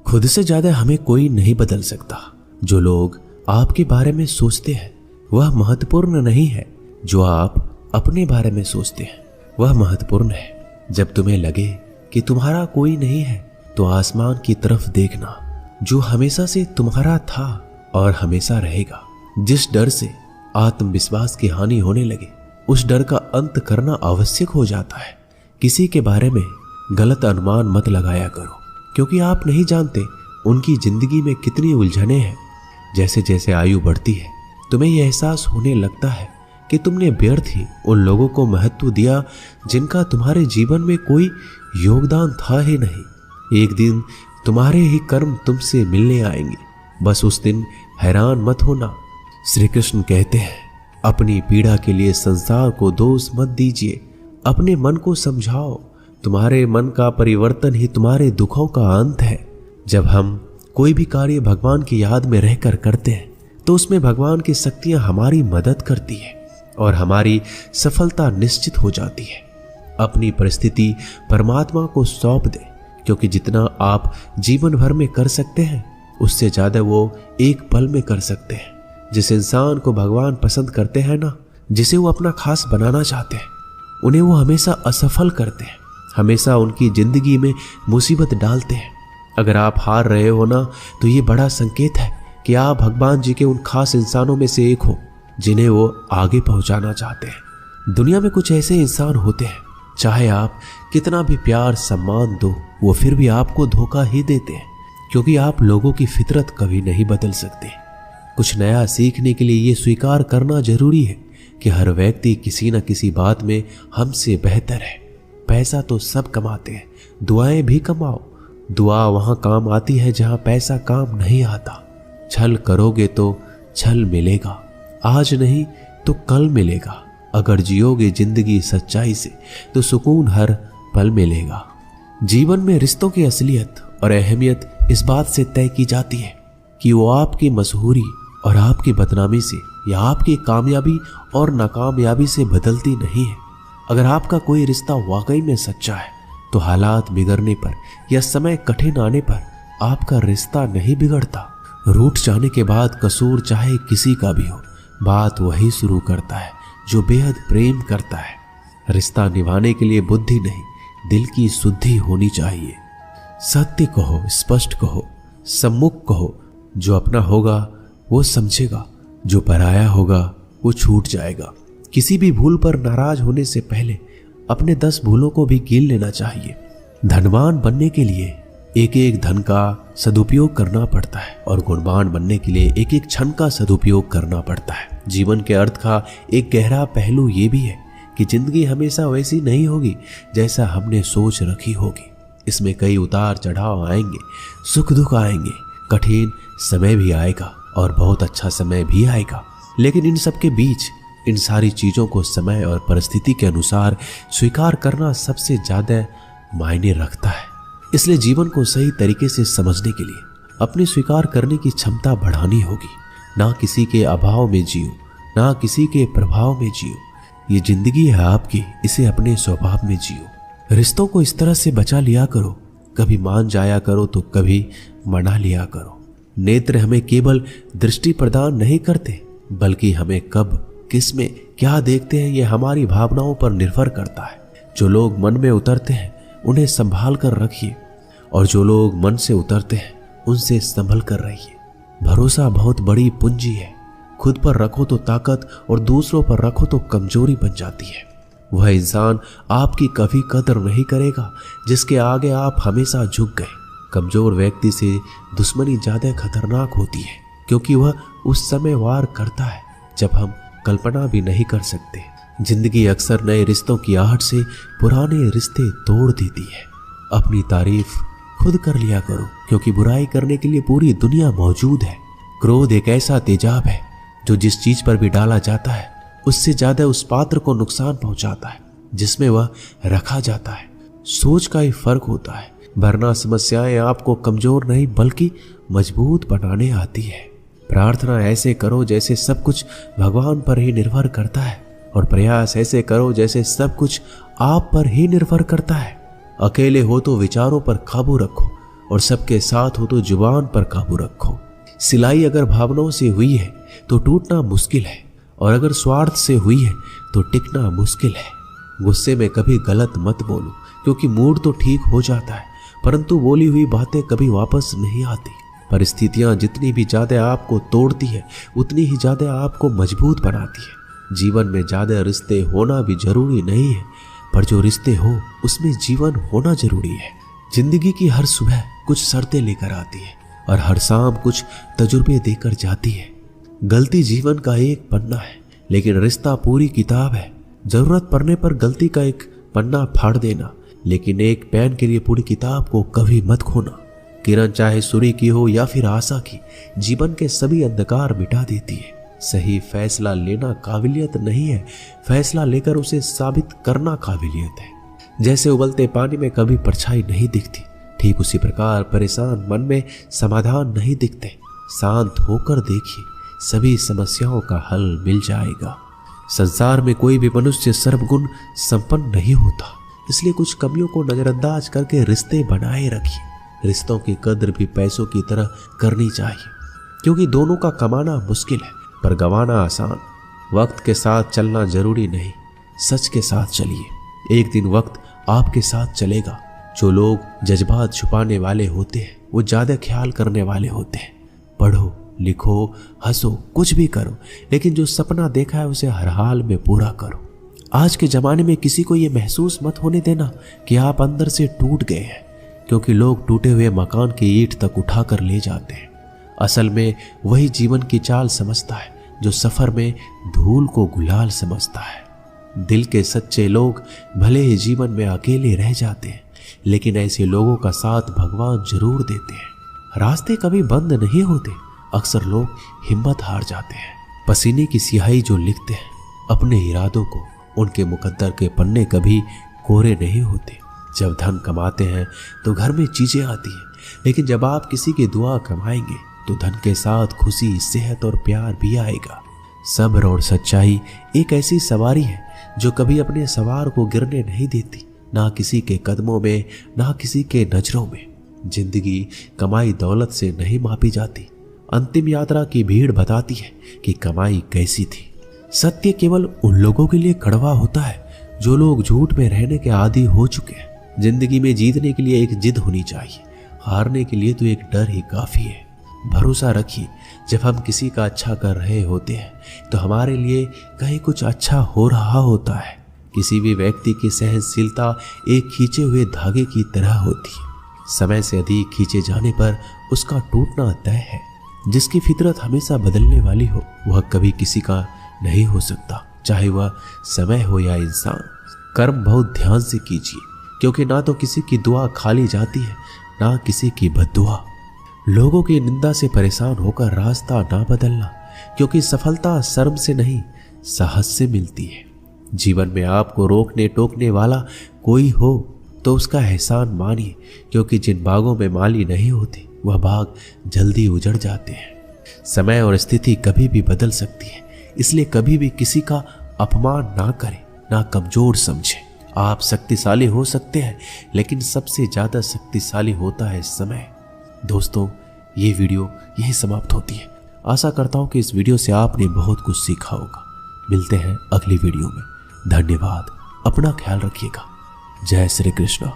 खुद से ज्यादा हमें कोई नहीं बदल सकता। जो लोग आपके बारे में सोचते हैं वह महत्वपूर्ण नहीं है, जो आप अपने बारे में सोचते हैं वह महत्वपूर्ण है। जब तुम्हें लगे कि तुम्हारा कोई नहीं है तो आसमान की तरफ देखना, जो हमेशा से तुम्हारा था और हमेशा रहेगा। जिस डर से आत्मविश्वास की हानि होने लगे उस डर का अंत करना आवश्यक हो जाता है। किसी के बारे में गलत अनुमान मत लगाया करो, क्योंकि आप नहीं जानते उनकी जिंदगी में कितनी उलझनें हैं। जैसे जैसे आयु बढ़ती है तुम्हें यह एहसास होने लगता है कि तुमने व्यर्थ ही उन लोगों को महत्व दिया जिनका तुम्हारे जीवन में कोई योगदान था ही नहीं। एक दिन तुम्हारे ही कर्म तुमसे मिलने आएंगे, बस उस दिन हैरान मत होना। श्री कृष्ण कहते हैं, अपनी पीड़ा के लिए संसार को दोष मत दीजिए, अपने मन को समझाओ। तुम्हारे मन का परिवर्तन ही तुम्हारे दुखों का अंत है। जब हम कोई भी कार्य भगवान की याद में रहकर करते हैं तो उसमें भगवान की शक्तियां हमारी मदद करती है और हमारी सफलता निश्चित हो जाती है। अपनी परिस्थिति परमात्मा को सौंप दें, क्योंकि जितना आप जीवन भर में कर सकते हैं उससे ज्यादा वो एक पल में कर सकते हैं। जिस इंसान को भगवान पसंद करते हैं ना, जिसे वो अपना खास बनाना चाहते हैं, उन्हें वो हमेशा असफल करते हैं, हमेशा उनकी जिंदगी में मुसीबत डालते हैं। अगर आप हार रहे हो ना, तो ये बड़ा संकेत है कि आप भगवान जी के उन खास इंसानों में से एक हो जिन्हें वो आगे पहुंचाना चाहते हैं। दुनिया में कुछ ऐसे इंसान होते हैं, चाहे आप कितना भी प्यार सम्मान दो, वो फिर भी आपको धोखा ही देते हैं, क्योंकि आप लोगों की फितरत कभी नहीं बदल सकते। कुछ नया सीखने के लिए ये स्वीकार करना जरूरी है कि हर व्यक्ति किसी न किसी बात में हमसे बेहतर है। पैसा तो सब कमाते हैं, दुआएं भी कमाओ। दुआ वहां काम आती है जहां पैसा काम नहीं आता। छल करोगे तो छल मिलेगा, आज नहीं तो कल मिलेगा। अगर जियोगे जिंदगी सच्चाई से तो सुकून हर पल मिलेगा। जीवन में रिश्तों की असलियत और अहमियत इस बात से तय की जाती है कि वो आपकी मशहूरी और आपकी बदनामी से या आपकी कामयाबी और नाकामयाबी से बदलती नहीं है। अगर आपका कोई रिश्ता वाकई में सच्चा है तो हालात बिगड़ने पर या समय कठिन आने पर आपका रिश्ता नहीं बिगड़ता। रूठ जाने के बाद कसूर चाहे किसी का भी हो, बात वही शुरू करता है जो बेहद प्रेम करता है। रिश्ता निभाने के लिए बुद्धि नहीं, दिल की शुद्धि होनी चाहिए। सत्य कहो, स्पष्ट कहो, सम्मुख कहो। जो अपना होगा वो समझेगा, जो पराया होगा वो छूट जाएगा। किसी भी भूल पर नाराज होने से पहले अपने 10 भूलों को भी गिन लेना चाहिए। धनवान बनने के लिए एक एक धन का सदुपयोग करना पड़ता है और गुणवान बनने के लिए एक एक क्षण का सदुपयोग करना पड़ता है। जीवन के अर्थ का एक गहरा पहलू ये भी है कि जिंदगी हमेशा वैसी नहीं होगी जैसा हमने सोच रखी होगी। इसमें कई उतार चढ़ाव आएंगे, सुख दुख आएंगे, कठिन समय भी आएगा और बहुत अच्छा समय भी आएगा। लेकिन इन सब के बीच इन सारी चीजों को समय और परिस्थिति के अनुसार स्वीकार करना सबसे ज्यादा मायने रखता है। इसलिए जीवन को सही तरीके से समझने के लिए अपनी स्वीकार करने की क्षमता बढ़ानी होगी। ना किसी के अभाव में जियो, ना किसी के प्रभाव में जियो। ये जिंदगी है आपकी, इसे अपने स्वभाव में जियो। रिश्तों को इस तरह से बचा लिया करो, कभी मान जाया करो तो कभी मना लिया करो। नेत्र हमें केवल दृष्टि प्रदान नहीं करते, बल्कि हमें कब किस में क्या देखते हैं ये हमारी भावनाओं पर निर्भर करता है। जो लोग मन में उतरते हैं उन्हें संभाल कर रखिए, और जो लोग मन से उतरते हैं उनसे संभल कर रहिए। भरोसा बहुत बड़ी पूंजी है। खुद पर रखो तो ताकत और दूसरों पर रखो तो कमजोरी बन जाती है। वह इंसान आपकी कभी कदर नहीं करेगा जिसके आगे आप हमेशा झुक गए। कमजोर व्यक्ति से दुश्मनी ज्यादा खतरनाक होती है, क्योंकि वह उस समय वार करता है जब हम कल्पना भी नहीं कर सकते। जिंदगी अक्सर नए रिश्तों की आहट से पुराने रिश्ते तोड़ देती है। अपनी तारीफ खुद कर लिया करो, क्योंकि बुराई करने के लिए पूरी दुनिया मौजूद है। क्रोध एक ऐसा तेजाब है जो जिस चीज पर भी डाला जाता है उससे ज्यादा उस पात्र को नुकसान पहुंचाता है जिसमें वह रखा जाता है। सोच का ही फर्क होता है, वरना समस्याएं आपको कमजोर नहीं बल्कि मजबूत बनाने आती है। प्रार्थना ऐसे करो जैसे सब कुछ भगवान पर ही निर्भर करता है, और प्रयास ऐसे करो जैसे सब कुछ आप पर ही निर्भर करता है। अकेले हो तो विचारों पर काबू रखो, और सबके साथ हो तो जुबान पर काबू रखो। सिलाई अगर भावनाओं से हुई है तो टूटना मुश्किल है, और अगर स्वार्थ से हुई है तो टिकना मुश्किल है। गुस्से में कभी गलत मत बोलो, क्योंकि मूड तो ठीक हो जाता है, परंतु बोली हुई बातें कभी वापस नहीं आती। परिस्थितियां जितनी भी ज्यादा आपको तोड़ती है, उतनी ही ज्यादा आपको मजबूत बनाती है। जीवन में ज्यादा रिश्ते होना भी जरूरी नहीं है, पर जो रिश्ते हो उसमें जीवन होना जरूरी है। जिंदगी की हर सुबह कुछ शर्तें लेकर आती है और हर शाम कुछ तजुर्बे देकर जाती है। गलती जीवन का एक पन्ना है, लेकिन रिश्ता पूरी किताब है। जरूरत पड़ने पर गलती का एक पन्ना फाड़ देना, लेकिन एक पेन के लिए पूरी किताब को कभी मत खोना। किरण चाहे सूर्य की हो या फिर आशा की, जीवन के सभी अंधकार मिटा देती है। सही फैसला लेना काबिलियत नहीं है, फैसला लेकर उसे साबित करना काबिलियत है। जैसे उबलते पानी में कभी परछाई नहीं दिखती, ठीक उसी प्रकार परेशान मन में समाधान नहीं दिखते। शांत होकर देखिए, सभी समस्याओं का हल मिल जाएगा। संसार में कोई भी मनुष्य सर्वगुण संपन्न नहीं होता, इसलिए कुछ कमियों को नजरअंदाज करके रिश्ते बनाए रखिए। रिश्तों की कद्र भी पैसों की तरह करनी चाहिए, क्योंकि दोनों का कमाना मुश्किल है पर गंवाना आसान। वक्त के साथ चलना जरूरी नहीं, सच के साथ चलिए। एक दिन वक्त आपके साथ चलेगा। जो लोग जज्बात छुपाने वाले होते हैं वो ज्यादा ख्याल करने वाले होते हैं। पढ़ो, लिखो, हंसो, कुछ भी करो, लेकिन जो सपना देखा है उसे हर हाल में पूरा करो। आज के जमाने में किसी को ये महसूस मत होने देना कि आप अंदर से टूट गए हैं, क्योंकि लोग टूटे हुए मकान की ईंट तक उठा कर ले जाते हैं। असल में वही जीवन की चाल समझता है जो सफर में धूल को गुलाल समझता है। दिल के सच्चे लोग भले ही जीवन में अकेले रह जाते हैं, लेकिन ऐसे लोगों का साथ भगवान जरूर देते हैं। रास्ते कभी बंद नहीं होते, अक्सर लोग हिम्मत हार जाते हैं। पसीने की स्याही जो लिखते हैं अपने इरादों को, उनके मुकद्दर के पन्ने कभी कोरे नहीं होते। जब धन कमाते हैं तो घर में चीजें आती हैं, लेकिन जब आप किसी की दुआ कमाएंगे तो धन के साथ खुशी, सेहत और प्यार भी आएगा। सब्र और सच्चाई एक ऐसी सवारी है जो कभी अपने सवार को गिरने नहीं देती, ना किसी के कदमों में, ना किसी के नजरों में। जिंदगी कमाई दौलत से नहीं मापी जाती। अंतिम यात्रा की भीड़ बताती है कि कमाई कैसी थी। सत्य केवल उन लोगों के लिए कड़वा होता है जो लोग झूठ में रहने के आदी हो चुके हैं। जिंदगी में जीतने के लिए एक जिद होनी चाहिए, हारने के लिए तो एक डर ही काफी है। भरोसा रखिए, जब हम किसी का अच्छा कर रहे होते हैं तो हमारे लिए कहीं कुछ अच्छा हो रहा होता है। किसी भी व्यक्ति की सहनशीलता एक खींचे हुए धागे की तरह होती है। समय से अधिक खींचे जाने पर उसका टूटना तय है। जिसकी फितरत हमेशा बदलने वाली हो वह कभी किसी का नहीं हो सकता, चाहे वह समय हो या इंसान। कर्म बहुत ध्यान से कीजिए, क्योंकि ना तो किसी की दुआ खाली जाती है, ना किसी की बद्दुआ। लोगों की निंदा से परेशान होकर रास्ता ना बदलना, क्योंकि सफलता शर्म से नहीं साहस से मिलती है। जीवन में आपको रोकने टोकने वाला कोई हो तो उसका एहसान मानिए, क्योंकि जिन बागों में माली नहीं होती वह बाग जल्दी उजड़ जाते हैं। समय और स्थिति कभी भी बदल सकती है, इसलिए कभी भी किसी का अपमान ना करें, ना कमजोर समझें। आप शक्तिशाली हो सकते हैं, लेकिन सबसे ज्यादा शक्तिशाली होता है समय। दोस्तों, ये वीडियो यही समाप्त होती है। आशा करता हूं कि इस वीडियो से आपने बहुत कुछ सीखा होगा। मिलते हैं अगली वीडियो में। धन्यवाद। अपना ख्याल रखिएगा। जय श्री कृष्ण।